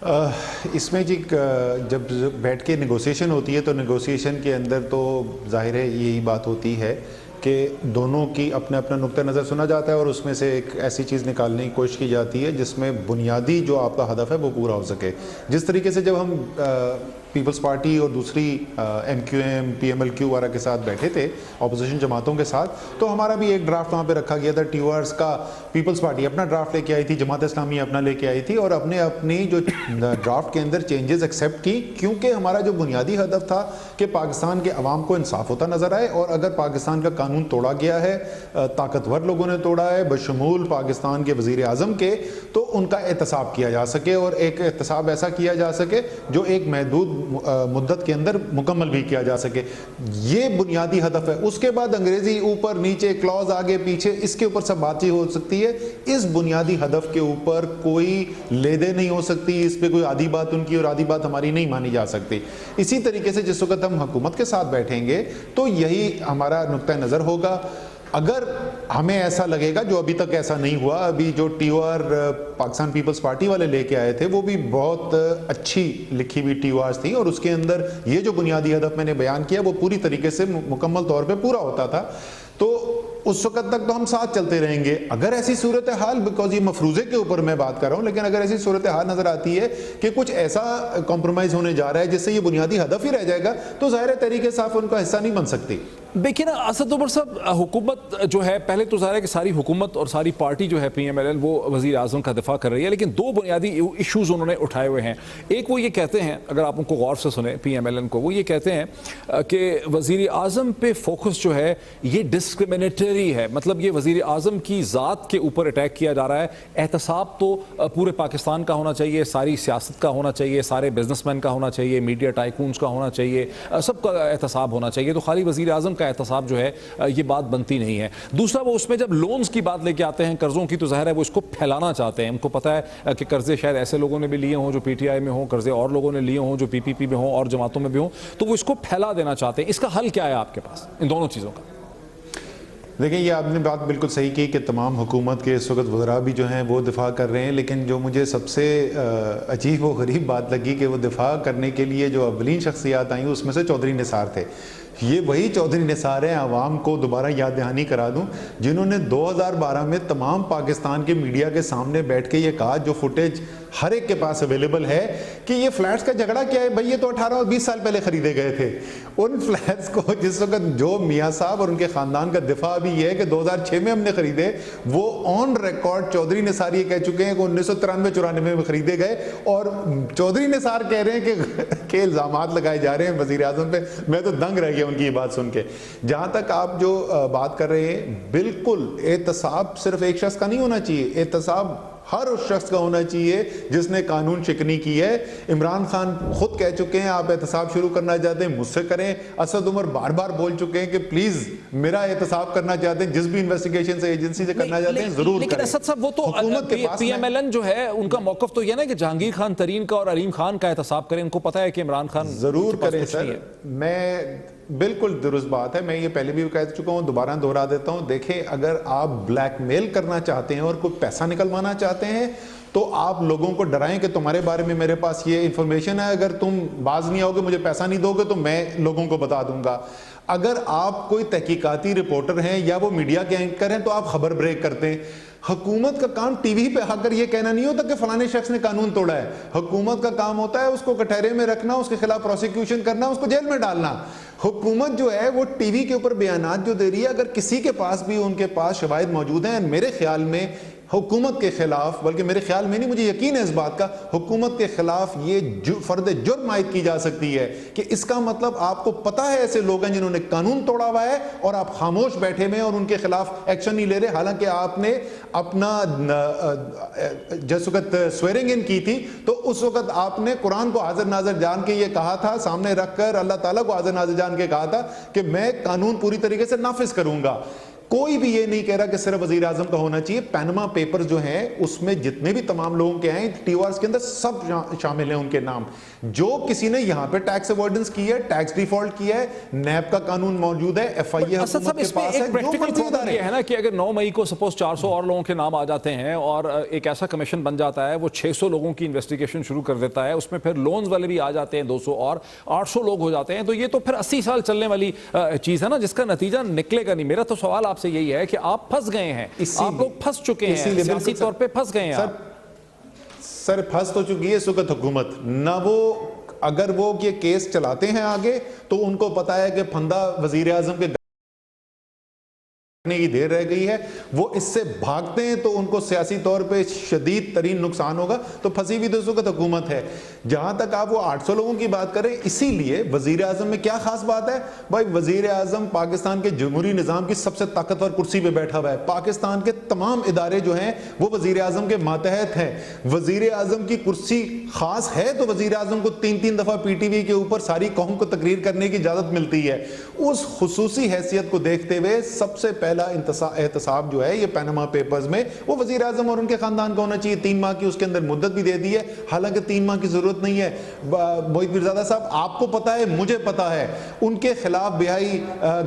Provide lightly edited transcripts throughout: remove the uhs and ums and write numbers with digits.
اس میں جی جب بیٹھ کے نیگوسیشن ہوتی ہے تو نیگوسیشن کے اندر تو ظاہر ہے یہی بات ہوتی ہے کہ دونوں کی اپنا اپنا نقطہ نظر سنا جاتا ہے اور اس میں سے ایک ایسی چیز نکالنے کی کوشش کی جاتی ہے جس میں بنیادی جو آپ کا ہدف ہے وہ پورا ہو سکے. جس طریقے سے جب ہم پیپلز پارٹی اور دوسری M Q M P M L Q وغیرہ کے ساتھ بیٹھے تھے اپوزیشن جماعتوں کے ساتھ, تو ہمارا بھی ایک ڈرافٹ وہاں پہ رکھا گیا تھا. ٹی آرز کا پیپلز پارٹی اپنا ڈرافٹ لے کے آئی تھی, جماعت اسلامی اپنا لے کے آئی تھی اور اپنی جو ڈرافٹ کے اندر چینجز ایکسیپٹ کی, کیونکہ ہمارا جو بنیادی ہدف تھا کہ پاکستان کے عوام کو انصاف ہوتا نظر آئے, اور اگر پاکستان کا قانون توڑا گیا ہے, طاقتور لوگوں نے توڑا ہے بشمول پاکستان کے وزیر اعظم کے, تو ان کا احتساب کیا جا سکے, اور ایک احتساب ایسا کیا جا سکے جو ایک محدود مدت کے اندر مکمل بھی کیا جا سکے. یہ بنیادی ہدف ہے. اس کے بعد انگریزی اوپر نیچے کلوز آگے پیچھے اس کے اوپر سب بات چیت ہو سکتی ہے. اس بنیادی ہدف کے اوپر کوئی لے دے نہیں ہو سکتی, اس پہ کوئی آدھی بات ان کی اور آدھی بات ہماری نہیں مانی جا سکتی. اسی طریقے سے جس وقت ہم حکومت کے ساتھ بیٹھیں گے تو یہی ہمارا نقطہ نظر ہوگا. اگر ہمیں ایسا لگے گا, جو ابھی تک ایسا نہیں ہوا, ابھی جو T O R Pakistan Peoples Party والے لے کے آئے تھے وہ بھی بہت اچھی لکھی ہوئی ٹی او آرز تھیں, اور اس کے اندر یہ جو بنیادی ہدف میں نے بیان کیا وہ پوری طریقے سے مکمل طور پہ پورا ہوتا تھا. تو اس وقت تک تو ہم ساتھ چلتے رہیں گے. اگر ایسی صورتحال, بیکاز یہ مفروضے کے اوپر میں بات کر رہا ہوں, لیکن اگر ایسی صورتحال نظر آتی ہے کہ کچھ ایسا کمپرومائز ہونے جا رہا ہے جس سے یہ بنیادی ہدف ہی رہ جائے گا, تو ظاہر ہے تحریک انصاف ان کا حصہ نہیں بن سکتی. دیکھیں نا اسد عمر صاحب, حکومت جو ہے پہلے تو ظاہر ہے کہ ساری حکومت اور ساری پارٹی جو ہے پی ایم ایل این وہ وزیر اعظم کا دفاع کر رہی ہے, لیکن دو بنیادی ایشوز انہوں نے اٹھائے ہوئے ہیں. ایک وہ یہ کہتے ہیں, اگر آپ ان کو غور سے سنیں پی ایم ایل این کو, وہ یہ کہتے ہیں کہ وزیر اعظم پہ فوکس جو ہے یہ ڈسکرمنیٹری ہے, مطلب یہ وزیر اعظم کی ذات کے اوپر اٹیک کیا جا رہا ہے. احتساب تو پورے پاکستان کا ہونا چاہیے, ساری سیاست کا ہونا چاہیے, سارے بزنس مین کا ہونا چاہیے, میڈیا ٹائکونز کا ہونا چاہیے, سب کا احتساب ہونا چاہیے. تو خالی وزیر اعظم کا احتساب جو ہے یہ بات بنتی نہیں ہے. دوسرا وہ اس میں جب لونز کی بات لے کے آتے ہیں, قرضوں کی, تو ظاہر ہے وہ اس کو پھیلانا چاہتے ہیں. ان کو پتہ ہے کہ قرضے شاید ایسے لوگوں نے بھی لیے ہوں جو پی ٹی آئی میں ہوں, قرضے اور لوگوں نے لیے ہوں جو پی پی پی میں ہوں اور جماعتوں میں بھی ہوں, تو وہ اس کو پھیلا دینا چاہتے ہیں. اس کا حل کیا ہے آپ کے پاس ان دونوں چیزوں کا؟ دیکھیں, یہ آپ نے بات بالکل صحیح کی کہ تمام حکومت کے اس وقت وزراء بھی جو ہیں وہ دفاع کر رہے ہیں, لیکن جو مجھے سب سے عجیب و غریب بات لگی کہ وہ دفاع کرنے کے لیے جو اولین شخصیات آئیں اس میں سے چودھری نثار تھے. یہ وہی چودھری نثار ہیں, عوام کو دوبارہ یاد دہانی کرا دوں, جنہوں نے 2012 میں تمام پاکستان کے میڈیا کے سامنے بیٹھ کے یہ کہا, جو فوٹیج ہر ایک کے پاس اویلیبل ہے, کہ یہ فلیٹس کا جھگڑا کیا ہے بھائی, یہ تو 18 اور 20 سال پہلے خریدے گئے تھے. ان فلیٹس کو جس وقت جو میاں صاحب اور ان کے خاندان کا دفاع بھی یہ ہے کہ 2006 میں ہم نے خریدے, وہ آن ریکارڈ چودھری نثار یہ کہہ چکے ہیں کہ 1993-94 میں خریدے گئے, اور چودھری نثار کہہ رہے ہیں کہ الزامات لگائے جا رہے ہیں وزیر اعظم پہ. میں تو دنگ رہ گیا ان کی یہ بات سن کے. جہاں تک آپ جو بات کر رہے ہیں, بالکل احتساب صرف ایک شخص کا نہیں ہونا چاہیے, احتساب ہر اس شخص کا ہونا چاہیے جس نے قانون شکنی کی ہے. عمران خان خود کہہ چکے ہیں آپ احتساب شروع کرنا چاہتے ہیں مجھ سے کریں. اسد عمر بار بار بول چکے ہیں کہ پلیز میرا احتساب کرنا چاہتے ہیں, جس بھی انویسٹیگیشن سے ایجنسی سے کرنا چاہتے ہیں ضرور کریں. لیکن اسد صاحب وہ تو پی ایم ایل این جو ہے ان کا موقف تو یہ نا کہ جہانگیر خان ترین کا اور علیم خان کا احتساب کریں. ان کو پتہ ہے کہ عمران خان ضرور کریں سر. میں بالکل درست بات ہے, میں یہ پہلے بھی کہہ چکا ہوں, دوبارہ دہرا دیتا ہوں. دیکھیں, اگر آپ بلیک میل کرنا چاہتے ہیں اور کوئی پیسہ نکلوانا چاہتے ہیں تو آپ لوگوں کو ڈرائیں کہ تمہارے بارے میں میرے پاس یہ انفارمیشن ہے, اگر تم باز نہیں آؤ گے, مجھے پیسہ نہیں دو گے, تو میں لوگوں کو بتا دوں گا. اگر آپ کوئی تحقیقاتی رپورٹر ہیں یا وہ میڈیا کے اینکر ہیں تو آپ خبر بریک کرتے ہیں. حکومت کا کام ٹی وی پہ آ کر یہ کہنا نہیں ہوتا کہ فلانے شخص نے قانون توڑا ہے. حکومت کا کام ہوتا ہے اس کو کٹہرے میں رکھنا, اس کے خلاف پروسیکیوشن کرنا, اس کو جیل میں ڈالنا. حکومت جو ہے وہ ٹی وی کے اوپر بیانات جو دے رہی ہے, اگر کسی کے پاس بھی ان کے پاس شواہد موجود ہیں, میرے خیال میں حکومت کے خلاف, بلکہ میرے خیال میں نہیں, مجھے یقین ہے اس بات کا, حکومت کے خلاف یہ فرد جرم عائد کی جا سکتی ہے کہ اس کا مطلب آپ کو پتا ہے ایسے لوگ ہیں جنہوں نے قانون توڑا ہوا ہے اور آپ خاموش بیٹھے ہوئے ہیں اور ان کے خلاف ایکشن نہیں لے رہے. حالانکہ آپ نے اپنا جس وقت سویرنگ ان کی تھی تو اس وقت آپ نے قرآن کو حاضر ناظر جان کے یہ کہا تھا, سامنے رکھ کر اللہ تعالیٰ کو حاضر ناظر جان کے کہا تھا کہ میں قانون پوری طریقے سے نافذ کروں گا. کوئی بھی یہ نہیں کہہ رہا کہ صرف وزیر اعظم کا ہونا چاہیے. پینما پیپر جو ہیں اس میں جتنے بھی تمام لوگوں کے ہیں ٹی او آرز کے اندر سب شامل ہیں ان کے نام. جو کسی نے یہاں پہ ٹیکس اوائڈنس کی ہے, ٹیکس ڈیفالٹ کیا ہے, نیب کا قانون موجود ہے, ایف آئی اے حکومت کے پاس ہے. جو مرضی ادارے یہ ہے نا کہ اگر 9 مئی کو سپوز 400 اور لوگوں کے نام آ جاتے ہیں اور ایک ایسا کمیشن بن جاتا ہے, وہ 600 لوگوں کی انویسٹیگیشن شروع کر دیتا ہے, اس میں پھر لونز والے بھی آ جاتے ہیں 200 اور 800 لوگ ہو جاتے ہیں, تو یہ تو پھر 80 سال چلنے والی چیز ہے نا, جس کا نتیجہ نکلے گا نہیں. میرا تو سوال آپ سے یہی ہے کہ آپ پھنس گئے ہیں, آپ لوگ پھنس چکے ہیں, سیاسی طور پہ پھنس گئے ہیں. سر پھنس تو چکی ہے اس وقت حکومت نہ. وہ اگر وہ یہ کیس چلاتے ہیں آگے تو ان کو پتا ہے کہ پھندا وزیر اعظم کے کی دیر رہ گئی ہے, وہ اس سے بھاگتے ہیں تو ان کو سیاسی طور پہ شدید ترین نقصان ہوگا. تو پھنسی بھی تو اس وقت حکومت ہے. جہاں تک آپ وہ 800 لوگوں کی بات کریں, اسی لیے وزیر اعظم میں کیا خاص بات ہے بھائی؟ وزیر اعظم پاکستان کے جمہوری نظام کی سب سے طاقتور کرسی پہ بیٹھا ہوا ہے. پاکستان کے تمام ادارے جو ہیں وہ وزیر اعظم کے ماتحت ہیں. وزیر اعظم کی کرسی خاص ہے تو وزیر اعظم کو 3 دفعہ پی ٹی وی کے اوپر ساری قوم کو تقریر کرنے کی اجازت ملتی ہے. اس خصوصی حیثیت کو دیکھتے ہوئے سب سے پہلا احتساب جو ہے یہ پینما پیپرز میں وہ وزیر اعظم اور ان کے خاندان کا ہونا چاہیے. 3 ماہ کی اس کے اندر مدت بھی دے دی ہے, حالانکہ 3 ماہ کی ضرورت نہیں ہے. محیط میرزادہ صاحب, آپ کو پتا ہے, مجھے پتا ہے, ان کے خلاف بہائی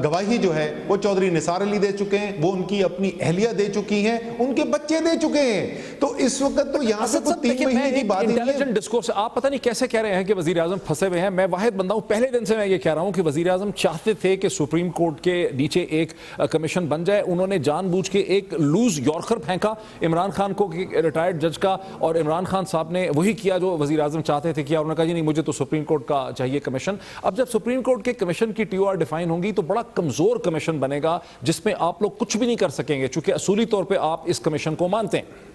گواہی جو ہے وہ چودھری نثار علی دے چکے ہیں, وہ ان کی اپنی اہلیہ دے چکی ہیں, ان کے بچے دے چکے ہیں. تو اس وقت تو یہاں سے 3 مہینے کی بات انٹیلیجنٹ ڈسکورس, آپ پتہ نہیں کیسے کہہ رہے ہیں کہ وزیر اعظم پھنسے ہوئے ہیں. میں واحد بندہ ہوں, پہلے دن سے میں یہ کہہ رہا ہوں کہ وزیر اعظم چاہتے تھے کہ سپریم کورٹ کے نیچے ایک کمیشن بن جائے. انہوں نے جان بوجھ کے ایک لوز یارکر پھینکا عمران خان کو, ریٹائرڈ جج کا, اور عمران خان صاحب نے وہی کیا جو وزیر اعظم چاہتے تھے کیا. انہوں نے کہا جی نہیں, مجھے تو سپریم کورٹ کا چاہیے کمیشن. اب جب سپریم کورٹ کے کمیشن کی ٹی او آر ڈیفائن ہوں گی تو بڑا کمزور کمیشن بنے گا جس میں آپ لوگ کچھ بھی نہیں کر سکیں گے, چونکہ اصولی طور پہ آپ اس کمیشن کو مانتے ہیں.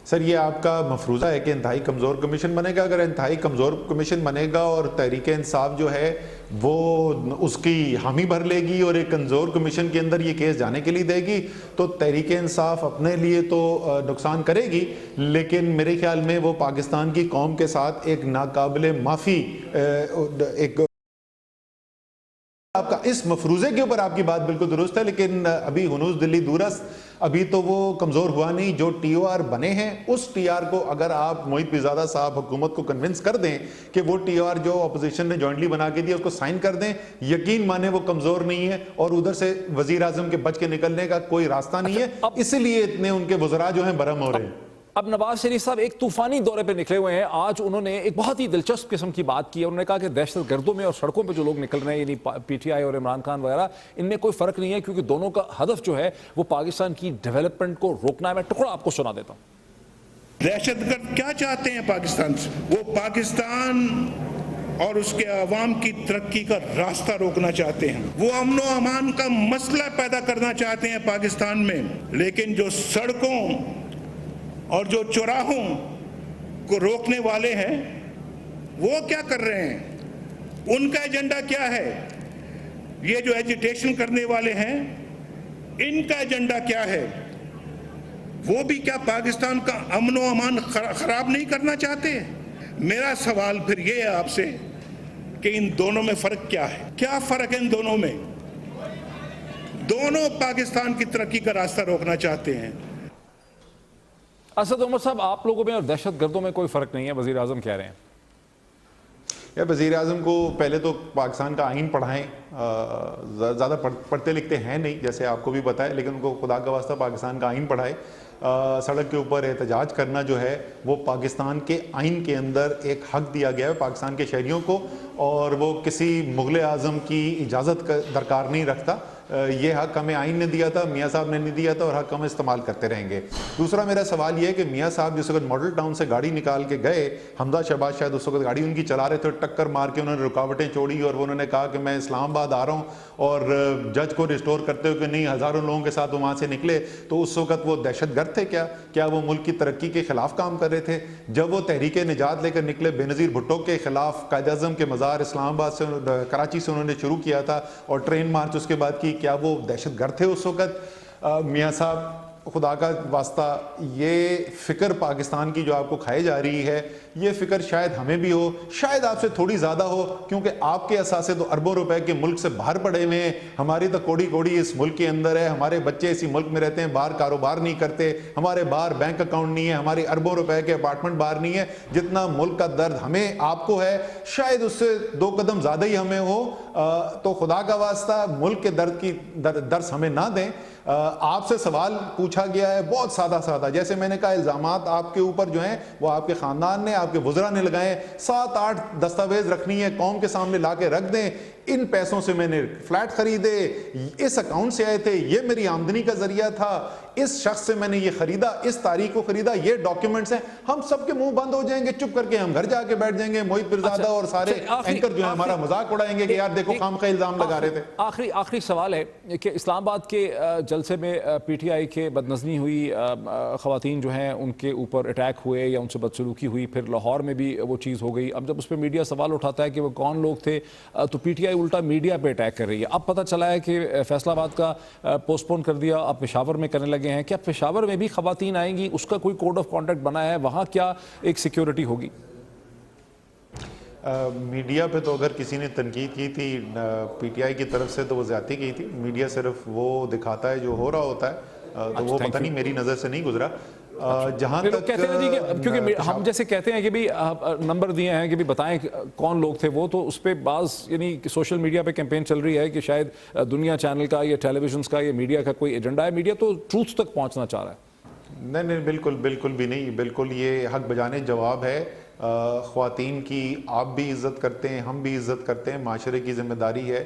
سر یہ آپ کا مفروضہ ہے کہ انتہائی کمزور کمیشن بنے گا. اگر انتہائی کمزور کمیشن بنے گا اور تحریک انصاف جو ہے وہ اس کی حامی بھر لے گی اور ایک کمزور کمیشن کے اندر یہ کیس جانے کے لیے دے گی, تو تحریک انصاف اپنے لیے تو نقصان کرے گی, لیکن میرے خیال میں وہ پاکستان کی قوم کے ساتھ ایک ناقابل معافی ایک آپ کا اس مفروضے کے اوپر آپ کی بات بالکل درست ہے. لیکن ابھی ہنوز دلی دورست, ابھی تو وہ کمزور ہوا نہیں. جو ٹی او آر بنے ہیں اس ٹی آر کو اگر آپ محیط میرزادہ صاحب حکومت کو کنونس کر دیں کہ وہ ٹی او آر جو اپوزیشن نے جوائنٹلی بنا کے دیا اس کو سائن کر دیں, یقین مانے وہ کمزور نہیں ہے اور ادھر سے وزیر اعظم کے بچ کے نکلنے کا کوئی راستہ نہیں ہے. اسی لیے اتنے ان کے وزراء جو ہیں برہم ہو رہے ہیں. اب نواز شریف صاحب ایک طوفانی دورے پہ نکلے ہوئے ہیں. آج انہوں نے ایک بہت ہی دلچسپ قسم کی بات کی. انہوں نے کہا کہ دہشت گردوں میں اور سڑکوں پہ جو لوگ نکل رہے ہیں, یعنی پی ٹی آئی اور عمران خان وغیرہ, ان میں کوئی فرق نہیں ہے کیونکہ دونوں کا ہدف جو ہے وہ پاکستان کی ڈیولپمنٹ کو روکنا ہے. میں ٹکڑا آپ کو سنا دیتا ہوں. دہشت گرد کیا چاہتے ہیں پاکستان سے؟ وہ پاکستان اور اس کے عوام کی ترقی کا راستہ روکنا چاہتے ہیں. وہ امن و امان کا مسئلہ پیدا کرنا چاہتے ہیں پاکستان میں. لیکن جو سڑکوں اور جو چوراہوں کو روکنے والے ہیں وہ کیا کر رہے ہیں؟ ان کا ایجنڈا کیا ہے؟ یہ جو ایجیٹیشن کرنے والے ہیں ان کا ایجنڈا کیا ہے؟ وہ بھی کیا پاکستان کا امن و امان خراب نہیں کرنا چاہتے؟ میرا سوال پھر یہ ہے آپ سے کہ ان دونوں میں فرق کیا ہے؟ کیا فرق ہے ان دونوں میں؟ دونوں پاکستان کی ترقی کا راستہ روکنا چاہتے ہیں. اسد عمر صاحب, آپ لوگوں میں اور دہشت گردوں میں کوئی فرق نہیں ہے, وزیر اعظم کہہ رہے ہیں. یا وزیر اعظم کو پہلے تو پاکستان کا آئین پڑھائیں. زیادہ پڑھتے لکھتے ہیں نہیں جیسے آپ کو بھی پتہ ہے, لیکن ان کو خدا کا واسطہ پاکستان کا آئین پڑھائے. سڑک کے اوپر احتجاج کرنا جو ہے وہ پاکستان کے آئین کے اندر ایک حق دیا گیا ہے پاکستان کے شہریوں کو, اور وہ کسی مغل اعظم کی اجازت کا درکار نہیں رکھتا. یہ حق ہمیں آئین نے دیا تھا, میاں صاحب نے نہیں دیا تھا, اور حق ہم استعمال کرتے رہیں گے. دوسرا میرا سوال یہ ہے کہ میاں صاحب جس وقت ماڈل ٹاؤن سے گاڑی نکال کے گئے, حمزہ شہباز شاید اس وقت گاڑی ان کی چلا رہے تھے, ٹکر مار کے انہوں نے رکاوٹیں چھوڑی اور انہوں نے کہا کہ میں اسلام آباد آ رہا ہوں, اور جج کو ریسٹور کرتے ہوئے کہ نہیں, ہزاروں لوگوں کے ساتھ وہاں سے نکلے. تو اس وقت وہ دہشت گرد تھے کیا وہ ملک کی ترقی کے خلاف کام کر رہے تھے؟ جب وہ تحریک نجات لے کر نکلے بے نظیر بھٹو کے خلاف, قائد اعظم کے مزار اسلام آباد سے کراچی سے انہوں نے شروع کیا تھا اور ٹرین مارچ اس کے بعد کی, کیا وہ دہشت گرد تھے اس وقت؟ میاں صاحب خدا کا واسطہ یہ فکر پاکستان کی جو آپ کو کھائی جا رہی ہے، یہ فکر شاید ہمیں بھی ہو، شاید آپ سے تھوڑی زیادہ ہو، کیونکہ آپ کے اثاثے تو اربوں روپے کے ملک سے باہر پڑے ہوئے ہیں، ہماری تو کوڑی کوڑی اس ملک کے اندر ہے، ہمارے بچے اسی ملک میں رہتے ہیں، باہر کاروبار نہیں کرتے، ہمارے باہر بینک اکاؤنٹ نہیں ہے، ہماری اربوں روپے کے اپارٹمنٹ باہر نہیں ہے، جتنا ملک کا درد ہمیں آپ کو ہے شاید اس سے 2 قدم زیادہ ہی ہمیں ہو، تو خدا کا واسطہ ملک کے درد کی درس ہمیں نہ دیں۔ آپ سے سوال پوچھا گیا ہے بہت سادہ، جیسے میں نے کہا الزامات آپ کے اوپر جو ہیں وہ آپ کے خاندان نے، آپ کے وزراء نے لگائے، 7-8 دستاویز رکھنی ہے، قوم کے سامنے لا کے رکھ دیں، ان پیسوں سے میں نے فلیٹ خریدے، اس اکاؤنٹ سے آئے تھے، یہ میری آمدنی کا ذریعہ تھا، اس شخص سے میں نے یہ خریدا، اس تاریخ کو خریدا، یہ ڈاکیومنٹس ہیں، ہم سب کے منہ بند ہو جائیں گے، چپ کر کے ہم گھر جا کے بیٹھ جائیں گے، موہت پیرزادہ اور سارے اینکر جو ہیں ہمارا مذاق اڑائیں گے کہ یار دیکھو خام کا الزام لگا رہے تھے۔ آخری سوال ہے کہ اسلام آباد کے جلسے میں پی ٹی آئی کے بدنظمی ہوئی، خواتین جو ہیں ان کے اوپر اٹیک ہوئے یا ان سے بدسلوکی ہوئی، پھر لاہور میں بھی وہ چیز ہو گئی، اب جب اس پہ میڈیا سوال اٹھاتا ہے کہ وہ کون لوگ تھے تو پی ٹی آئی الٹا میڈیا پہ اٹیک کر رہی ہے۔ اب پتہ چلا ہے کہ فیصل آباد کا پوسٹ پون کر دیا، اب پشاور میں کرنے لگے ہیں، کیا پشاور میں بھی خواتین آئیں گی؟ اس کا کوئی کوڈ آف کانڈکٹ بنا ہے؟ وہاں کیا ایک سیکیورٹی ہوگی؟ میڈیا پہ تو اگر کسی نے تنقید کی تھی پی ٹی آئی کی طرف سے تو وہ زیادتی کی تھی، میڈیا صرف وہ دکھاتا ہے جو ہو رہا ہوتا ہے، تو وہ پتہ نہیں میری نظر سے نہیں گزرا۔ جہاں تک کہتے ہیں جی کہ کیونکہ ہم جیسے کہتے ہیں کہ بھی نمبر دیے ہیں کہ بھی بتائیں کون لوگ تھے وہ، تو اس پہ بعض یعنی سوشل میڈیا پہ کیمپین چل رہی ہے کہ شاید دنیا چینل کا یا ٹیلی ویژنز کا یا میڈیا کا کوئی ایجنڈا ہے، میڈیا تو ٹروتھ تک پہنچنا چاہ رہا ہے۔ نہیں بالکل بھی نہیں، بالکل یہ حق بجانے جواب ہے۔ خواتین کی آپ بھی عزت کرتے ہیں، ہم بھی عزت کرتے ہیں، معاشرے کی ذمہ داری ہے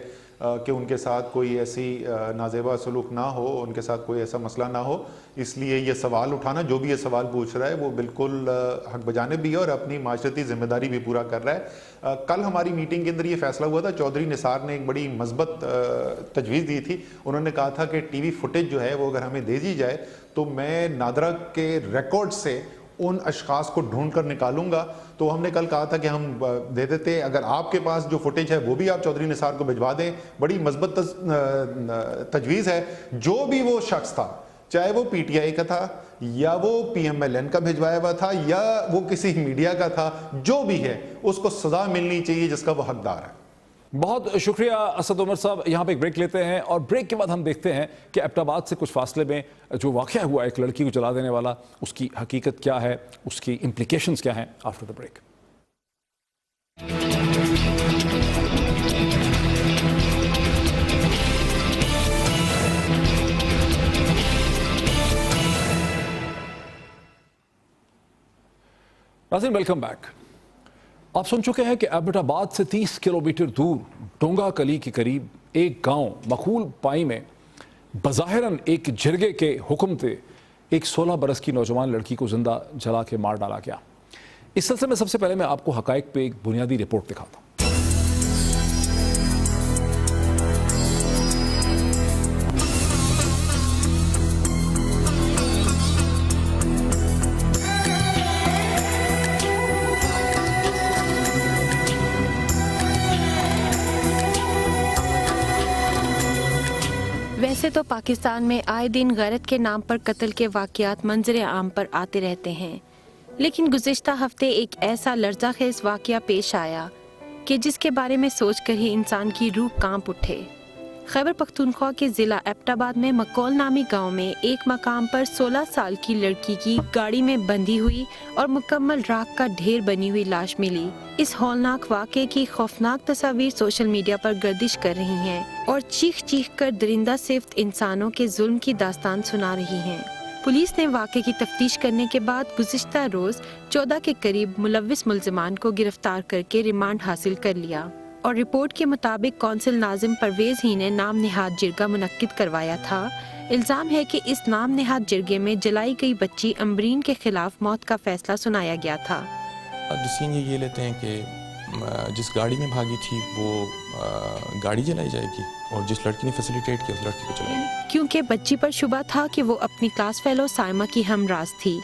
کہ ان کے ساتھ کوئی ایسی نازیبا سلوک نہ ہو، ان کے ساتھ کوئی ایسا مسئلہ نہ ہو، اس لیے یہ سوال اٹھانا، جو بھی یہ سوال پوچھ رہا ہے وہ بالکل حق بجانب بھی ہے اور اپنی معاشرتی ذمہ داری بھی پورا کر رہا ہے۔ کل ہماری میٹنگ کے اندر یہ فیصلہ ہوا تھا، چودھری نثار نے ایک بڑی مثبت تجویز دی تھی، انہوں نے کہا تھا کہ ٹی وی فوٹیج جو ہے وہ اگر ہمیں دے دی جائے تو میں نادرا کے ریکارڈ سے ان اشخاص کو ڈھونڈ کر نکالوں گا، تو ہم نے کل کہا تھا کہ ہم دے دیتے، اگر آپ کے پاس جو فوٹیج ہے وہ بھی آپ چودھری نثار کو بھجوا دیں، بڑی مثبت تجویز ہے۔ جو بھی وہ شخص تھا، چاہے وہ پی ٹی آئی کا تھا یا وہ پی ایم ایل این کا بھجوایا ہوا تھا یا وہ کسی میڈیا کا تھا، جو بھی ہے اس کو سزا ملنی چاہیے جس کا وہ حقدار ہے۔ بہت شکریہ اسد عمر صاحب، یہاں پہ ایک بریک لیتے ہیں اور بریک کے بعد ہم دیکھتے ہیں کہ ایبٹ آباد سے کچھ فاصلے میں جو واقعہ ہوا ایک لڑکی کو جلا دینے والا، اس کی حقیقت کیا ہے، اس کی امپلیکیشنز کیا ہیں۔ After the break. ناظرین ویلکم بیک۔ آپ سن چکے ہیں کہ ایبٹ آباد سے 30 کلومیٹر دور ڈونگا کلی کے قریب ایک گاؤں مخول پائی میں بظاہراً ایک جرگے کے حکم سے ایک 16 برس کی نوجوان لڑکی کو زندہ جلا کے مار ڈالا گیا۔ اس سلسلے میں سب سے پہلے میں آپ کو حقائق پہ ایک بنیادی رپورٹ دکھاتا ہوں۔ ویسے تو پاکستان میں آئے دن غیرت کے نام پر قتل کے واقعات منظر عام پر آتے رہتے ہیں، لیکن گزشتہ ہفتے ایک ایسا لرزہ خیز واقعہ پیش آیا کہ جس کے بارے میں سوچ کر ہی انسان کی روح کانپ اٹھے۔ خیبر پختونخوا کے ضلع ایبٹ آباد میں مکول نامی گاؤں میں ایک مقام پر 16 سال کی لڑکی کی گاڑی میں بندھی ہوئی اور مکمل راکھ کا ڈھیر بنی ہوئی لاش ملی۔ اس ہولناک واقعے کی خوفناک تصاویر سوشل میڈیا پر گردش کر رہی ہیں اور چیخ چیخ کر درندہ صفت انسانوں کے ظلم کی داستان سنا رہی ہیں۔ پولیس نے واقعے کی تفتیش کرنے کے بعد گزشتہ روز 14 کے قریب ملوث ملزمان کو گرفتار کر کے ریمانڈ حاصل کر لیا، اور رپورٹ کے مطابق کونسل ناظم پرویز ہی نے نام نہاد جرگہ منعقد کروایا تھا۔ الزام ہے کہ اس نام نہاد جرگے میں جلائی گئی بچی امبرین کے خلاف موت کا فیصلہ سنایا گیا تھا۔ ڈسیزن یہ لیتے ہیں کہ جس گاڑی میں بھاگی تھی وہ گاڑی جلائی جائے گی اور جس لڑکی نے فیسیلیٹیٹ کیا اس لڑکی کو چلائی گی، کیونکہ بچی پر شبہ تھا کہ وہ اپنی کلاس فیلو سائمہ کی ہمراز تھی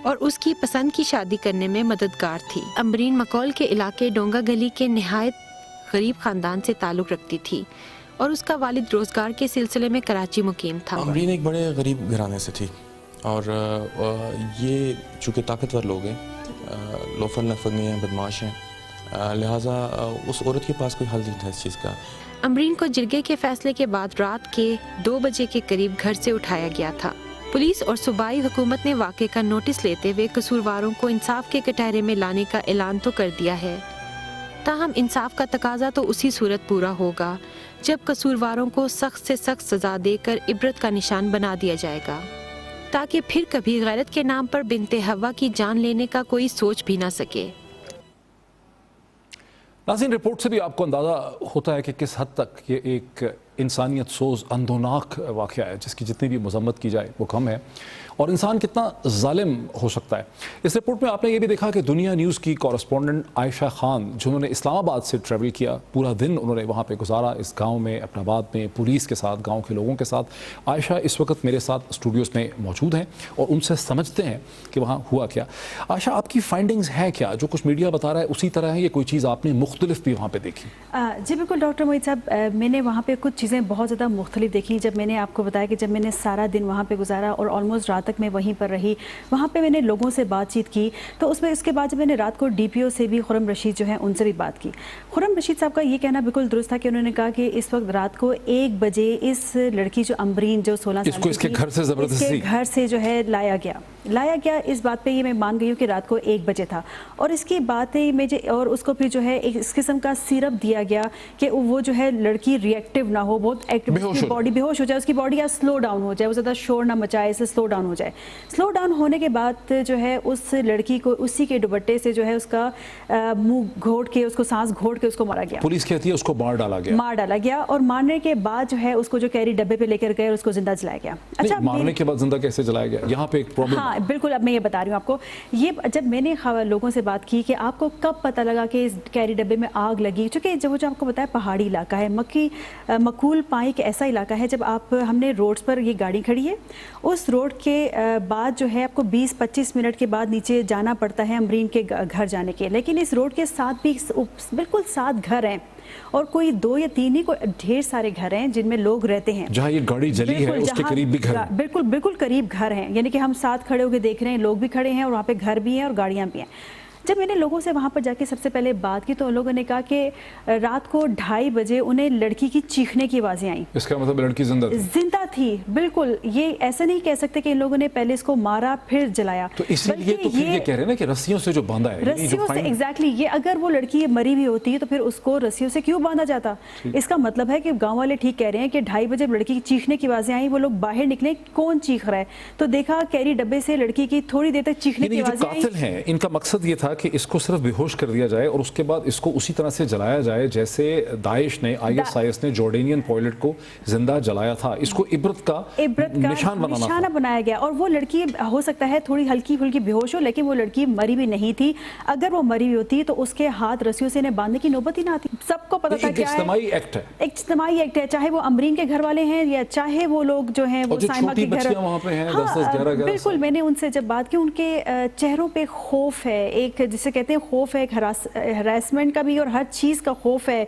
اور اس کی پسند کی شادی کرنے میں مددگار تھی۔ امبرین مکول کے علاقے ڈونگا گلی کے نہایت غریب خاندان سے تعلق رکھتی تھی اور اس کا والد روزگار کے سلسلے میں کراچی مقیم تھا۔ امبرین ایک بڑے غریب گھرانے سے تھی، اور یہ چونکہ طاقتور لوگ ہیں، لوفر لفنگے ہیں، بدماش ہیں، لہٰذا اس عورت کے پاس کوئی حل نہیں تھا اس چیز کا۔ امرین کو جرگے کے فیصلے کے بعد رات کے 2 بجے کے قریب گھر سے اٹھایا گیا تھا۔ پولیس اور صوبائی حکومت نے واقعے کا نوٹس لیتے ہوئے قصورواروں کو انصاف کے کٹہرے میں لانے کا اعلان تو کر دیا ہے، تاہم انصاف کا تقاضا تو اسی صورت پورا ہوگا جب قصورواروں کو سخت سے سخت سزا دے کر عبرت کا نشان بنا دیا جائے گا، تاکہ پھر کبھی غیرت کے نام پر بنت حوا کی جان لینے کا کوئی سوچ بھی نہ سکے۔ ناظرین، رپورٹ سے بھی آپ کو اندازہ ہوتا ہے کہ کس حد تک یہ ایک انسانیت سوز اندھوناک واقعہ ہے جس کی جتنی بھی مذمت کی جائے وہ کم ہے، اور انسان کتنا ظالم ہو سکتا ہے۔ اس رپورٹ میں آپ نے یہ بھی دیکھا کہ دنیا نیوز کی کورسپونڈنٹ عائشہ خان، جنہوں نے اسلام آباد سے ٹریول کیا، پورا دن انہوں نے وہاں پہ گزارا اس گاؤں میں، اپنا آباد میں، پولیس کے ساتھ، گاؤں کے لوگوں کے ساتھ۔ عائشہ اس وقت میرے ساتھ اسٹوڈیوز میں موجود ہیں اور ان سے سمجھتے ہیں کہ وہاں ہوا کیا۔ عائشہ، آپ کی فائنڈنگز ہیں کیا؟ جو کچھ میڈیا بتا رہا ہے اسی طرح ہے یا کوئی چیز آپ نے مختلف بھی وہاں پہ دیکھی؟ جی بالکل ڈاکٹر موحد صاحب، میں نے وہاں پہ کچھ چیزیں بہت زیادہ مختلف دیکھی۔ جب میں نے آپ کو بتایا کہ جب میں نے سارا دن وہاں پہ گزارا اور آلموسٹ رات تک میں وہیں پر رہی، وہاں پہ میں نے لوگوں سے بات چیت کی، تو اس کے بعد جب میں نے رات کو ڈی پی او سے بھی، خرم رشید جو ہیں، ان سے بھی بات کی۔ خرم رشید صاحب کا یہ کہنا بالکل درست تھا کہ انہوں نے کہا کہ اس وقت رات کو 1 بجے اس لڑکی جو امبرین جو 16 سال کی، اس کے گھر سے زبردستی، اس کے گھر سے جو ہے لایا گیا۔ اس بات پہ یہ میں مان گئی ہوں کہ رات کو 1 بجے تھا، اور اس کی بات ہے اور اس کو پھر جو ہے ایک اس قسم کا سیرپ دیا گیا کہ وہ جو ہے لڑکی ریئیکٹیو نہ ہو، بہت ایکٹیو، اس کی باڈی بےہوش ہو جائے، اس کی باڈی یا سلو ڈاؤن ہو جائے، وہ زیادہ شور نہ مچائے، اسے سلو ڈاؤن ہو جائے۔ سلو ڈاؤن ہونے کے بعد جو ہے اس لڑکی کو اسی کے دوپٹے سے جو ہے اس کا منہ گھونٹ کے، اس کو سانس گھونٹ کے اس کو مارا گیا۔ پولیس کہتی ہے اس کو مار ڈالا گیا، اور مارنے کے بعد جو ہے اس کو جو کیری ڈبے پہ لے کر گئے اور اس کو زندہ جلایا گیا۔ اچھا، مارنے کے بعد زندہ کیسے جلایا گیا؟ یہاں پہ ایک پرابلم۔ ہاں بالکل، اب میں یہ بتا رہی ہوں آپ کو۔ یہ جب میں نے لوگوں سے بات کی کہ آپ کو کب پتہ لگا کہ اس کیری ڈبے میں آگ لگی، چونکہ جو آپ کو بتایا پہاڑی علاقہ ہے، مکول پائیں ایک ایسا علاقہ ہے، جب ہم نے روڈز پر یہ گاڑی کھڑی ہے، اس روڈ کے بعد جو ہے آپ کو 20-25 منٹ کے بعد نیچے جانا پڑتا ہے امبرین کے گھر جانے کے، لیکن اس روڈ کے ساتھ بھی بالکل 7 گھر ہیں، اور کوئی 2 یا 3 ہی، کوئی ڈھیر سارے گھر ہیں جن میں لوگ رہتے ہیں۔ جہاں یہ گاڑی جلی ہے اس کے قریب بھی گھر ہیں، بالکل قریب گھر ہیں، یعنی کہ ہم ساتھ کھڑے ہو کے دیکھ رہے ہیں، لوگ بھی کھڑے ہیں اور وہاں پہ گھر بھی ہیں اور گاڑیاں بھی ہیں۔ جب میں نے لوگوں سے وہاں پر جا کے سب سے پہلے بات کی تو ان لوگوں نے کہا کہ رات کو 2:30 بجے انہیں لڑکی کی چیخنے کی آوازیں آئیں۔ اس کا مطلب لڑکی زندہ تھی؟ بالکل، یہ ایسا نہیں کہہ سکتے کہ ان لوگوں نے پہلے اس کو مارا پھر جلایا، تو اسی لیے تو پھر یہ کہہ رہے ہیں نا کہ رسیوں سے جو باندھا ہے، رسیوں سے، ایگزیکٹلی، یہ اگر وہ لڑکی مری ہوئی ہوتی ہے تو پھر اس کو رسیوں سے کیوں باندھا جاتا؟ اس کا مطلب ہے کہ گاؤں والے ٹھیک کہہ رہے ہیں کہ 2:30 بجے لڑکی کی چیخنے کی آوازیں آئیں، وہ لوگ باہر نکلے، کون چیخ رہا ہے، تو دیکھا کیری ڈبے سے لڑکی کی تھوڑی دیر تک چیخنے کی آوازیں آئیں۔ قاتل ہیں، ان کا مقصد یہ تھا کہ اس کو صرف ہوش کر دیا جائے اور اس کے بعد اس کو اسی طرح سے جلایا جائے جیسے داعش نے، ISIS نے جورڈینین پائلٹ کو زندہ جلایا تھا۔ اس کو عبرت کا نشانہ بنایا گیا، اور وہ لڑکی ہو سکتا ہے تھوڑی ہلکی پھلکی بے ہوش ہو، لیکن وہ لڑکی مری بھی نہیں تھی۔ اگر وہ مری ہوئی ہوتی تو اس کے ہاتھ رسیوں سے انہیں باندھنے کی نوبت ہی نہ آتی۔ سب کو پتا تھا کیا ہے، ایک اجتماعی ایکٹ ہے، چاہے وہ امبرین کے گھر والے ہیں یا چاہے وہ لوگ جو ہیں وہ سائمہ کے گھر۔ بالکل، میں نے ان سے جب بات کی، ان کے چہروں پہ خوف ہے، ایک جسے کہتے ہیں خوف ہے، ایک ہراسمنٹ کا بھی اور ہر چیز کا خوف ہے۔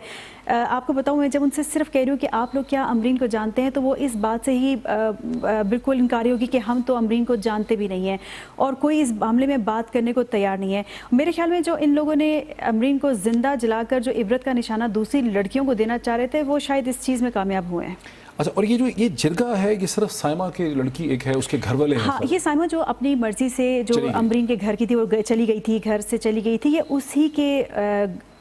آپ کو بتاؤں، میں جب ان سے صرف کہہ رہی ہوں کہ آپ لوگ کیا امبرین کو جانتے ہیں، تو وہ اس بات سے ہی بالکل انکاری ہوگی کہ ہم تو امبرین کو جانتے بھی نہیں ہیں، اور کوئی اس معاملے میں بات کرنے کو تیار نہیں ہے۔ میرے خیال میں جو ان لوگوں نے امبرین کو زندہ جلا کر جو عبرت کا نشانہ دوسری لڑکیوں کو دینا چاہ رہے تھے، وہ شاید اس چیز میں کامیاب ہوئے ہیں۔ اچھا، اور یہ جرگہ ہے، یہ صرف سائمہ کی لڑکی ایک ہے، اس کے گھر والے ہیں؟ ہاں، یہ سائمہ جو اپنی مرضی سے جو امبرین کے گھر کی تھی، وہ چلی گئی تھی، گھر سے چلی گئی تھی، یہ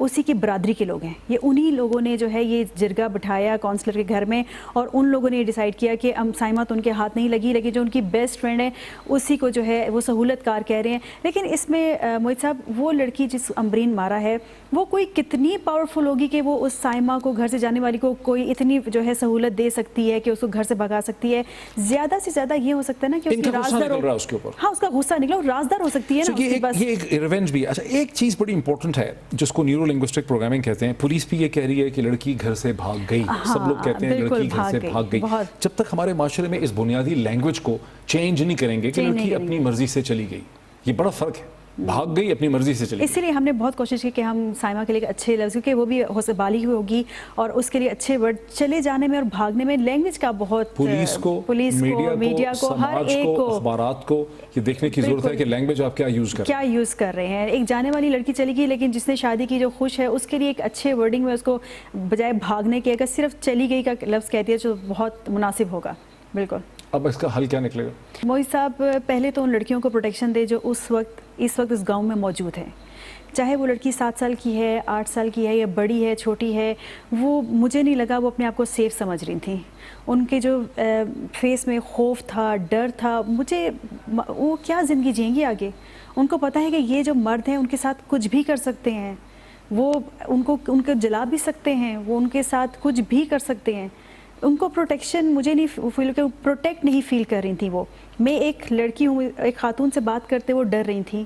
اسی کی برادری کے لوگ ہیں۔ یہ انہی لوگوں نے جو ہے یہ جرگہ بٹھایا کونسلر کے گھر میں، اور ان لوگوں نے یہ ڈیسائیڈ کیا کہ سائمہ تو ان کے ہاتھ نہیں لگی، لیکن جو ان کی بیسٹ فرینڈ ہے اسی کو جو ہے وہ سہولت کار کہہ رہے ہیں۔ لیکن اس میں موحد صاحب، وہ لڑکی جس امبرین مارا ہے وہ کوئی کتنی پاورفل ہوگی کہ وہ اس سائمہ کو، گھر سے جانے والی کو، کوئی اتنی جو ہے سہولت دے سکتی ہے کہ اس کو گھر سے بھگا سکتی ہے؟ زیادہ سے زیادہ یہ ہو سکتا ہے نا کہ اس کی رازدار ہو، ہاں اس کا غصہ نکلا، اور رازدار ہو سکتی ہے نا۔ یہ ایک ریونج بھی ہے۔ اچھا، ایک چیز بڑی امپورٹنٹ ہے جس کو نیورو لنگوسٹک پروگرامنگ کہتے ہیں، پولیس بھی یہ کہہ رہی ہے کہ لڑکی گھر سے بھاگ گئی، سب لوگ کہتے ہیں لڑکی گھر سے بھاگ گئی۔ جب تک ہمارے معاشرے میں اس بنیادی لینگویج کو چینج نہیں کریں گے کہ لڑکی اپنی مرضی سے چلی گئی، یہ بڑا فرق ہے۔ بھاگ گئی, اپنی مرضی سے چلی. اسی لیے ہم نے بہت کوشش کی کہ ہم سائمہ کے لیے اچھے لفظ, کیونکہ وہ بھی بالغ ہوگی اور اس کے لیے اچھے ورڈ, چلے جانے میں اور بھاگنے میں لینگویج کا بہت, پولیس کو, میڈیا کو, ہر ایک کو, اخبارات کو یہ دیکھنے کی ضرورت ہے کہ لینگویج آپ کیا یوز کر رہے ہیں. ایک جانے والی لڑکی چلی گئی لیکن جس نے شادی کی جو خوش ہے, اس کے لیے ایک اچھے ورڈنگ میں اس کو بجائے بھاگنے کے اگر صرف چلی گئی کا لفظ کہتی ہے جو بہت مناسب ہوگا. بالکل. اب اس کا حل کیا نکلے گا؟ موئی صاحب پہلے تو ان لڑکیوں کو پروٹیکشن دے جو اس وقت اس گاؤں میں موجود ہیں, چاہے وہ لڑکی 7 سال کی ہے, 8 سال کی ہے, یا بڑی ہے, چھوٹی ہے, وہ مجھے نہیں لگا وہ اپنے آپ کو سیف سمجھ رہی تھیں. ان کے جو فیس میں خوف تھا, ڈر تھا, مجھے وہ کیا زندگی جئیں گی آگے. ان کو پتہ ہے کہ یہ جو مرد ہیں ان کے ساتھ کچھ بھی کر سکتے ہیں, وہ ان کو جلا بھی سکتے ہیں, وہ ان کے ساتھ کچھ بھی کر سکتے ہیں. ان کو پروٹیکشن مجھے نہیں فیل کہ پروٹیکٹ نہیں فیل کر رہی تھیں. وہ میں ایک لڑکی ہوں, ایک خاتون سے بات کرتے وہ ڈر رہی تھیں,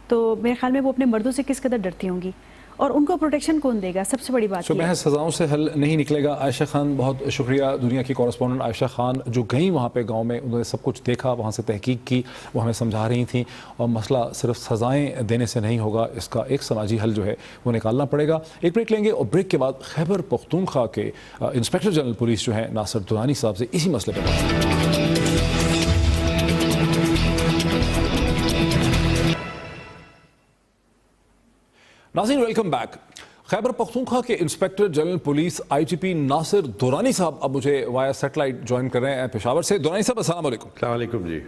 تو میرے خیال میں وہ اپنے مردوں سے کس قدر ڈرتی ہوں گی, اور ان کو پروٹیکشن کون دے گا؟ سب سے بڑی بات. محض سزاؤں سے حل نہیں نکلے گا. عائشہ خان, بہت شکریہ. دنیا کی کورسپونڈنٹ عائشہ خان جو گئیں وہاں پہ گاؤں میں, انہوں نے سب کچھ دیکھا, وہاں سے تحقیق کی, وہ ہمیں سمجھا رہی تھیں. اور مسئلہ صرف سزائیں دینے سے نہیں ہوگا, اس کا ایک سماجی حل جو ہے وہ نکالنا پڑے گا. ایک بریک لیں گے اور بریک کے بعد خیبر پختونخوا کے انسپیکٹر جنرل پولیس جو ہیں ناصر درانی صاحب سے اسی مسئلے پہ بات کریں گے. ناظرین ویلکم بیک. خیبر پختونخوا کے انسپیکٹر جنرل پولیس IGP ناصر درانی صاحب اب مجھے وایا سیٹلائٹ جوائن کر رہے ہیں پشاور سے. درانی صاحب السلام علیکم. السلام علیکم جی.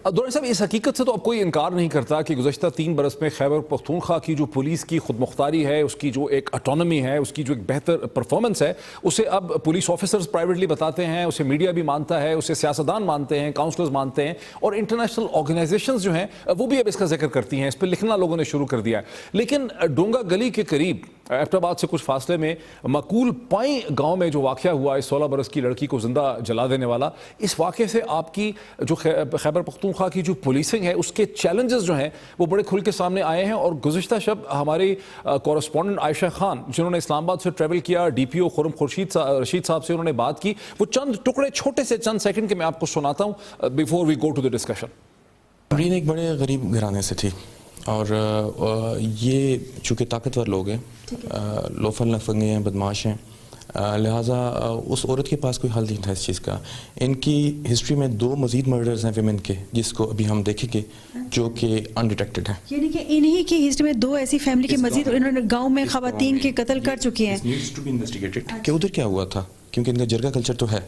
درانی صاحب, اس حقیقت سے تو اب کوئی انکار نہیں کرتا کہ گزشتہ 3 برس میں خیبر پختونخوا کی جو پولیس کی خود مختاری ہے, اس کی جو ایک اٹانومی ہے, اس کی جو ایک بہتر پرفارمنس ہے, اسے اب پولیس آفیسرز پرائیویٹلی بتاتے ہیں, اسے میڈیا بھی مانتا ہے, اسے سیاستدان مانتے ہیں, کاؤنسلرز مانتے ہیں, اور انٹرنیشنل آرگنائزیشنز جو ہیں وہ بھی اب اس کا ذکر کرتی ہیں. اس پہ لکھنا لوگوں نے شروع کر دیا ہے. لیکن ڈونگا گلی کے قریب ایبٹ آباد سے کچھ فاصلے میں مقول پائیں گاؤں میں جو واقعہ ہوا ہے 16 برس کی لڑکی کو زندہ جلا دینے والا, اس واقعے سے آپ کی جو خیبر پختونخوا کی جو پولیسنگ ہے اس کے چیلنجز جو ہیں وہ بڑے کھل کے سامنے آئے ہیں. اور گزشتہ شب ہماری کورسپونڈنٹ عائشہ خان جنہوں نے اسلام آباد سے ٹریول کیا, DPO خرم رشید صاحب سے انہوں نے بات کی. وہ چند ٹکڑے چھوٹے سے چند سیکنڈ کے میں آپ کو سناتا ہوں before we go to the discussion. Amreen ایک بڑے غریب گھرانے سے تھی, اور یہ چونکہ طاقتور لوگ ہیں, لوفل لفنگے ہیں, بدماش ہیں, لہٰذا اس عورت کے پاس کوئی حل نہیں تھا اس چیز کا. ان کی ہسٹری میں 2 مزید مرڈرز ہیں ویمن کے, جس کو ابھی ہم دیکھیں گے, جو کہ انڈیٹیکٹڈ ہیں. یعنی کہ انہی کی ہسٹری میں 2 ایسی فیملی کے مزید انہوں نے گاؤں میں خواتین کے قتل کر چکی ہیں. کہ ادھر کیا ہوا تھا, کیونکہ ان کا جرگہ کلچر تو ہے.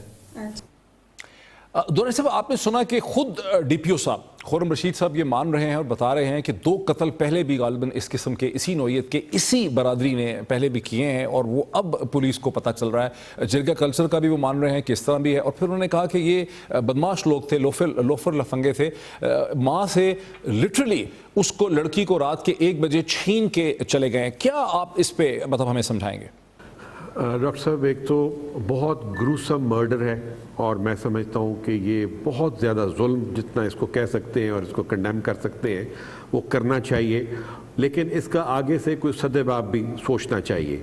درانی صاحب, آپ نے سنا کہ خود DPO صاحب خرم رشید صاحب یہ مان رہے ہیں اور بتا رہے ہیں کہ 2 قتل پہلے بھی غالباً اس قسم کے اسی نوعیت کے اسی برادری نے پہلے بھی کیے ہیں, اور وہ اب پولیس کو پتہ چل رہا ہے. جرگہ کلچر کا بھی وہ مان رہے ہیں کہ اس طرح بھی ہے. اور پھر انہوں نے کہا کہ یہ بدماش لوگ تھے, لوفر لفنگے تھے, ماں سے لٹرلی اس کو لڑکی کو رات کے 1 بجے چھین کے چلے گئے. کیا آپ اس پہ مطلب ہمیں سمجھائیں گے؟ ڈاکٹر صاحب, ایک تو بہت گروسم مرڈر ہے, اور میں سمجھتا ہوں کہ یہ بہت زیادہ ظلم, جتنا اس کو کہہ سکتے ہیں اور اس کو کنڈیم کر سکتے ہیں وہ کرنا چاہیے, لیکن اس کا آگے سے کوئی سدے باب بھی سوچنا چاہیے.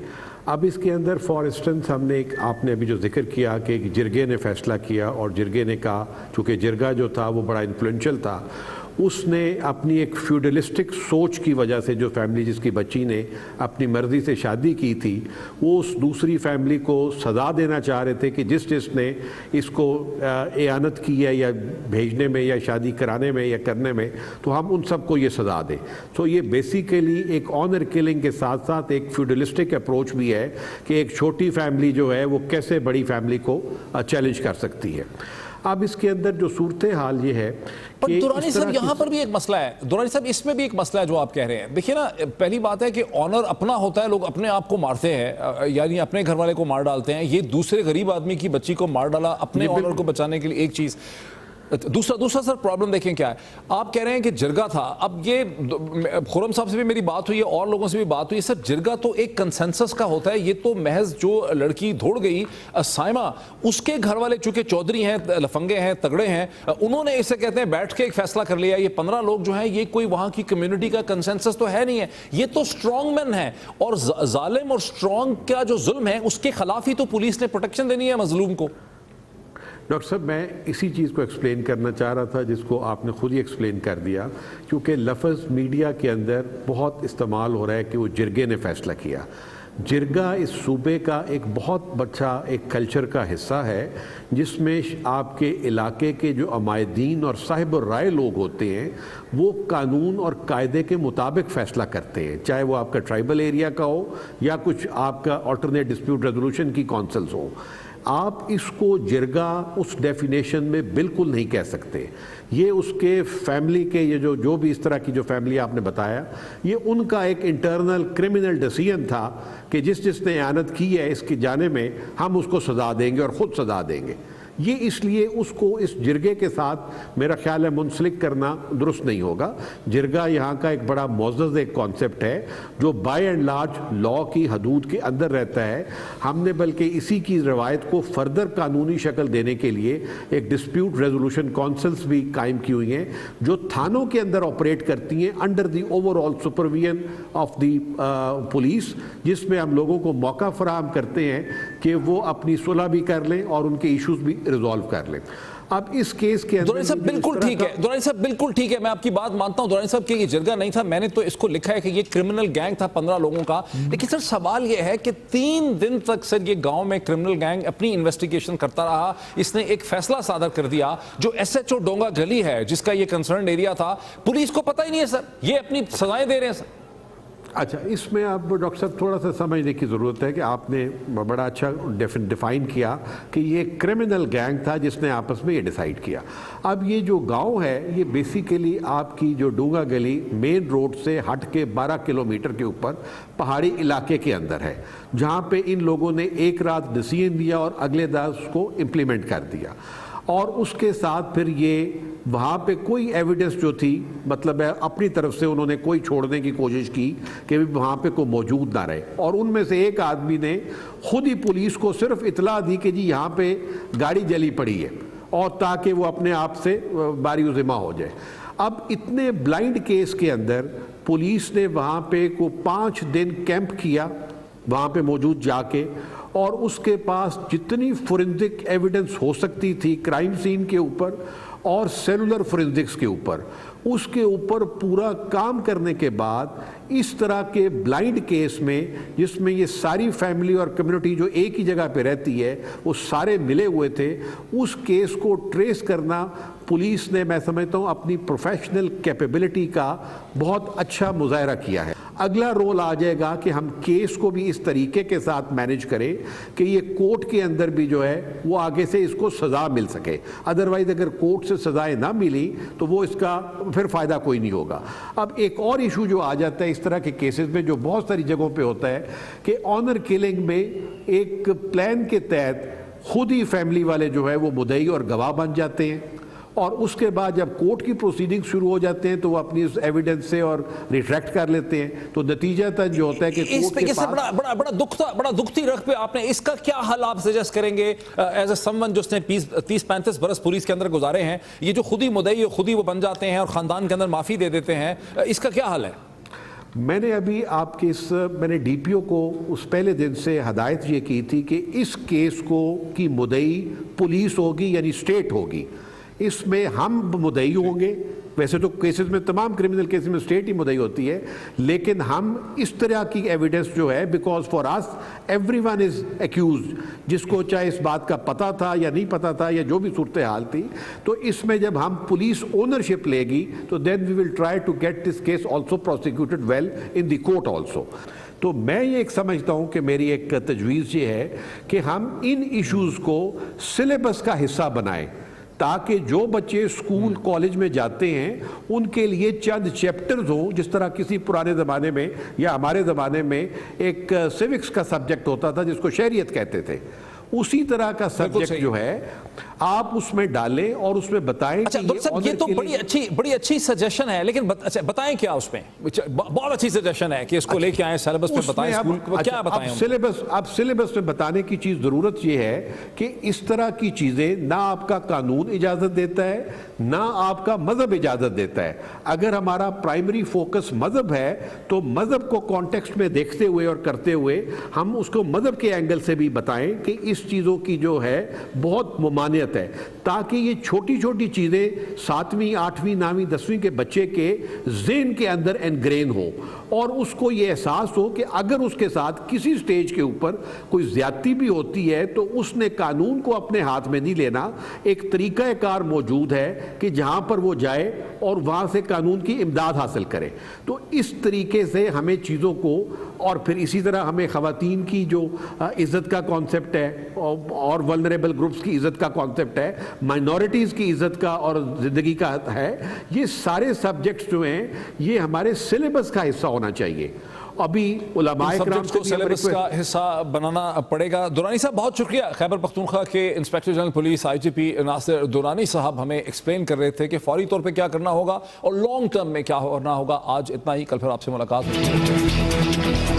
اب اس کے اندر فار انسٹنس ہم نے آپ نے ابھی جو ذکر کیا کہ جرگے نے فیصلہ کیا, اور جرگے نے کہا, چونکہ جرگہ جو تھا وہ بڑا انفلوئنشل تھا, اس نے اپنی ایک فیوڈلسٹک سوچ کی وجہ سے, جو فیملی جس کی بچی نے اپنی مرضی سے شادی کی تھی, وہ اس دوسری فیملی کو سزا دینا چاہ رہے تھے کہ جس نے اس کو اعانت کی ہے یا بھیجنے میں یا شادی کرانے میں یا کرنے میں, تو ہم ان سب کو یہ سزا دیں. تو یہ بیسیکلی ایک آنر کلنگ کے ساتھ ساتھ ایک فیوڈلسٹک اپروچ بھی ہے کہ ایک چھوٹی فیملی جو ہے وہ کیسے بڑی فیملی کو چیلنج کر سکتی ہے. اب اس کے اندر جو صورتحال یہ ہے کہ درانی صاحب یہاں پر بھی ایک مسئلہ ہے. درانی صاحب, اس میں بھی ایک مسئلہ ہے جو آپ کہہ رہے ہیں. دیکھیے نا, پہلی بات ہے کہ آنر اپنا ہوتا ہے, لوگ اپنے آپ کو مارتے ہیں, یعنی اپنے گھر والے کو مار ڈالتے ہیں. یہ دوسرے غریب آدمی کی بچی کو مار ڈالا اپنے آنر کو بچانے کے لیے, ایک چیز. دوسرا سر پرابلم دیکھیں کیا ہے. آپ کہہ رہے ہیں کہ جرگہ تھا. اب یہ خرم صاحب سے بھی میری بات ہوئی ہے, اور لوگوں سے بھی بات ہوئی ہے. سر جرگہ تو ایک کنسنسس کا ہوتا ہے, یہ تو محض جو لڑکی دھوڑ گئی سائمہ, اس کے گھر والے چونکہ چودھری ہیں, لفنگے ہیں, تگڑے ہیں, انہوں نے اسے کہتے ہیں بیٹھ کے ایک فیصلہ کر لیا. یہ 15 لوگ جو ہیں یہ کوئی وہاں کی کمیونٹی کا کنسنسس تو ہے نہیں ہے, یہ تو اسٹرانگ مین ہیں, اور ظالم اور اسٹرانگ کا جو ظلم ہے اس کے خلاف ہی تو پولیس نے پروٹیکشن دینی ہے مظلوم کو. ڈاکٹر صاحب میں اسی چیز کو ایکسپلین کرنا چاہ رہا تھا جس کو آپ نے خود ہی ایکسپلین کر دیا، کیونکہ لفظ میڈیا کے اندر بہت استعمال ہو رہا ہے کہ وہ جرگے نے فیصلہ کیا۔ جرگہ اس صوبے کا ایک بہت بڑا ایک کلچر کا حصہ ہے جس میں آپ کے علاقے کے جو عمائدین اور صاحب الرائے لوگ ہوتے ہیں وہ قانون اور قاعدے کے مطابق فیصلہ کرتے ہیں، چاہے وہ آپ کا ٹرائبل ایریا کا ہو یا کچھ آپ کا آلٹرنیٹ ڈسپیوٹ ریزولوشن کی کونسلز ہوں۔ آپ اس کو جرگہ اس ڈیفینیشن میں بالکل نہیں کہہ سکتے۔ یہ اس کے فیملی کے یہ جو بھی اس طرح کی جو فیملی آپ نے بتایا، یہ ان کا ایک انٹرنل کرمنل ڈیسیژن تھا کہ جس نے اعانت کی ہے اس کی جانب میں ہم اس کو سزا دیں گے اور خود سزا دیں گے۔ یہ اس لیے اس کو اس جرگے کے ساتھ میرا خیال ہے منسلک کرنا درست نہیں ہوگا۔ جرگہ یہاں کا ایک بڑا معزز ایک کانسیپٹ ہے جو بائی اینڈ لارج لا کی حدود کے اندر رہتا ہے۔ ہم نے بلکہ اسی کی روایت کو فردر قانونی شکل دینے کے لیے ایک ڈسپیوٹ ریزولوشن کونسلز بھی قائم کی ہوئی ہیں جو تھانوں کے اندر آپریٹ کرتی ہیں under the over all supervision of the police, جس میں ہم لوگوں کو موقع فراہم کرتے ہیں کہ وہ اپنی صلح بھی کر لیں اور ان کے ایشوز بھی ریزالو کر لیں۔ اب اس کیس کے دورانی صاحب بالکل ٹھیک ہے، دورانی صاحب بالکل ٹھیک ہے، میں آپ کی بات مانتا ہوں دورانی صاحب کہ یہ جرگہ نہیں تھا، میں نے تو اس کو لکھا ہے کہ یہ کرمنل گینگ تھا 15 لوگوں کا، لیکن سر سوال یہ ہے کہ 3 دن تک سر یہ گاؤں میں کرمنل گینگ اپنی انویسٹیگیشن کرتا رہا، اس نے ایک فیصلہ صادر کر دیا جو ایس ایچ او ڈونگا گلی ہے جس کا یہ کنسرنڈ ایریا تھا، پولیس کو پتہ ہی نہیں ہے سر، یہ اپنی سزائیں دے رہے ہیں سر۔ اچھا، اس میں اب ڈاکٹر صاحب تھوڑا سا سمجھنے کی ضرورت ہے کہ آپ نے بڑا اچھا ڈیفائن کیا کہ یہ کرمنل گینگ تھا جس نے آپس میں یہ ڈیسائیڈ کیا۔ اب یہ جو گاؤں ہے یہ بیسیکلی آپ کی جو ڈونگا گلی مین روڈ سے ہٹ کے 12 کلومیٹر کے اوپر پہاڑی علاقے کے اندر ہے، جہاں پہ ان لوگوں نے ایک رات ڈیسیژن دیا اور اگلے دن اس کو امپلیمنٹ کر دیا، اور اس کے ساتھ پھر یہ وہاں پہ کوئی ایویڈنس جو تھی مطلب ہے اپنی طرف سے انہوں نے کوئی چھوڑنے کی کوشش کی کہ وہاں پہ کوئی موجود نہ رہے، اور ان میں سے ایک آدمی نے خود ہی پولیس کو صرف اطلاع دی کہ جی یہاں پہ گاڑی جلی پڑی ہے، اور تاکہ وہ اپنے آپ سے باری و ذمہ ہو جائے۔ اب اتنے بلائنڈ کیس کے اندر پولیس نے وہاں پہ کو 5 دن کیمپ کیا وہاں پہ موجود جا کے، اور اس کے پاس جتنی فورنزک ایویڈنس ہو سکتی تھی کرائم سین کے اوپر اور سیلولر فورنزکس کے اوپر، اس کے اوپر پورا کام کرنے کے بعد اس طرح کے بلائنڈ کیس میں جس میں یہ ساری فیملی اور کمیونٹی جو ایک ہی جگہ پہ رہتی ہے وہ سارے ملے ہوئے تھے، اس کیس کو ٹریس کرنا پولیس نے میں سمجھتا ہوں اپنی پروفیشنل کیپیبلٹی کا بہت اچھا مظاہرہ کیا ہے۔ اگلا رول آ جائے گا کہ ہم کیس کو بھی اس طریقے کے ساتھ مینیج کریں کہ یہ کورٹ کے اندر بھی جو ہے وہ آگے سے اس کو سزا مل سکے، ادروائز اگر کورٹ سے سزائیں نہ ملی تو وہ اس کا پھر فائدہ کوئی نہیں ہوگا۔ اب ایک اور ایشو جو آ جاتا ہے اس طرح کے کیسز میں جو بہت ساری جگہوں پہ ہوتا ہے کہ آنر کلنگ میں ایک پلان کے تحت خود ہی فیملی والے جو ہے وہ مدعی اور گواہ بن جاتے ہیں، اور اس کے بعد جب کورٹ کی پروسیڈنگ شروع ہو جاتے ہیں تو وہ اپنی اس ایویڈنس سے اور ریٹریکٹ کر لیتے ہیں، تو نتیجہ تک جو ہوتا ہے کہ اس پہ بڑا دکھتی رکھ پہ آپ نے اس کا کیا حل آپ سجیسٹ کریں گے ایز اے سم ون جس نے 30-35 برس پولیس کے اندر گزارے ہیں، یہ جو خود ہی مدعی خود ہی وہ بن جاتے ہیں اور خاندان کے اندر معافی دے دیتے ہیں، اس کا کیا حل ہے؟ میں نے ابھی آپ کے میں نے ڈی پی او کو اس پہلے دن سے ہدایت یہ کی تھی کہ اس کیس کو کی مدعی پولیس ہوگی یعنی اسٹیٹ ہوگی، اس میں ہم مدعی ہوں گے، ویسے تو کیسز میں تمام کرمنل کیسز میں اسٹیٹ ہی مدعی ہوتی ہے، لیکن ہم اس طرح کی ایویڈنس جو ہے because far as every one is accused, جس کو چاہے اس بات کا پتہ تھا یا نہیں پتہ تھا یا جو بھی صورتحال تھی، تو اس میں جب ہم پولیس اونرشپ لے گی تو then we will try to get this case also prosecuted well in the court also. تو میں یہ ایک سمجھتا ہوں کہ میری ایک تجویز یہ ہے کہ ہم ان ایشوز کو سلیبس کا حصہ بنائیں تاکہ جو بچے اسکول کالج میں جاتے ہیں ان کے لیے چند چیپٹرز ہوں، جس طرح کسی پرانے زمانے میں یا ہمارے زمانے میں ایک سیوکس کا سبجیکٹ ہوتا تھا جس کو شہریت کہتے تھے، اسی طرح کا سبجیکٹ جو ہے آپ اس میں ڈالیں اور اس میں بتائیں۔ اچھا ڈاکٹر صاحب یہ تو بڑی اچھی سجیشن ہے، لیکن بتائیں کیا اس میں؟ بہت اچھی سجیشن ہے کہ اس کو لے کے آئیں سلیبس میں بتائیں، کیا بتائیں؟ اب سلیبس میں بتانے کی چیز ضرورت یہ ہے کہ اس طرح کی چیزیں نہ آپ کا قانون اجازت دیتا ہے نہ آپ کا مذہب اجازت دیتا ہے۔ اگر ہمارا پرائمری فوکس مذہب ہے تو مذہب کو کانٹیکسٹ میں دیکھتے ہوئے اور کرتے ہوئے ہم اس کو مذہب کے اینگل سے بھی بتائیں کہ اس اس چیزوں کی جو ہے بہت ممانعت ہے، تاکہ یہ چھوٹی چھوٹی چیزیں 7ویں 8ویں 9ویں 10ویں کے بچے کے ذہن کے اندر انگرین ہو، اور اس کو یہ احساس ہو کہ اگر اس کے ساتھ کسی سٹیج کے اوپر کوئی زیادتی بھی ہوتی ہے تو اس نے قانون کو اپنے ہاتھ میں نہیں لینا، ایک طریقہ کار موجود ہے کہ جہاں پر وہ جائے اور وہاں سے قانون کی امداد حاصل کرے۔ تو اس طریقے سے ہمیں چیزوں کو، اور پھر اسی طرح ہمیں خواتین کی جو عزت کا کانسیپٹ ہے اور ولنریبل گروپس کی عزت کا کانسیپٹ ہے، مائنورٹیز کی عزت کا اور زندگی کا ہے، یہ سارے سبجیکٹس جو ہیں یہ ہمارے سلیبس کا حصہ ہونا چاہیے۔ ابھی علماء کرام کو سلیبس کا حصہ بنانا پڑے گا۔ دورانی صاحب بہت شکریہ۔ خیبر پختونخوا کے انسپیکٹر جنرل پولیس IGP ناصر دورانی صاحب ہمیں ایکسپلین کر رہے تھے کہ فوری طور پہ کیا کرنا ہوگا اور لانگ ٹرم میں کیا کرنا ہوگا۔ آج اتنا ہی، کل پھر آپ سے ملاقات ہوگی۔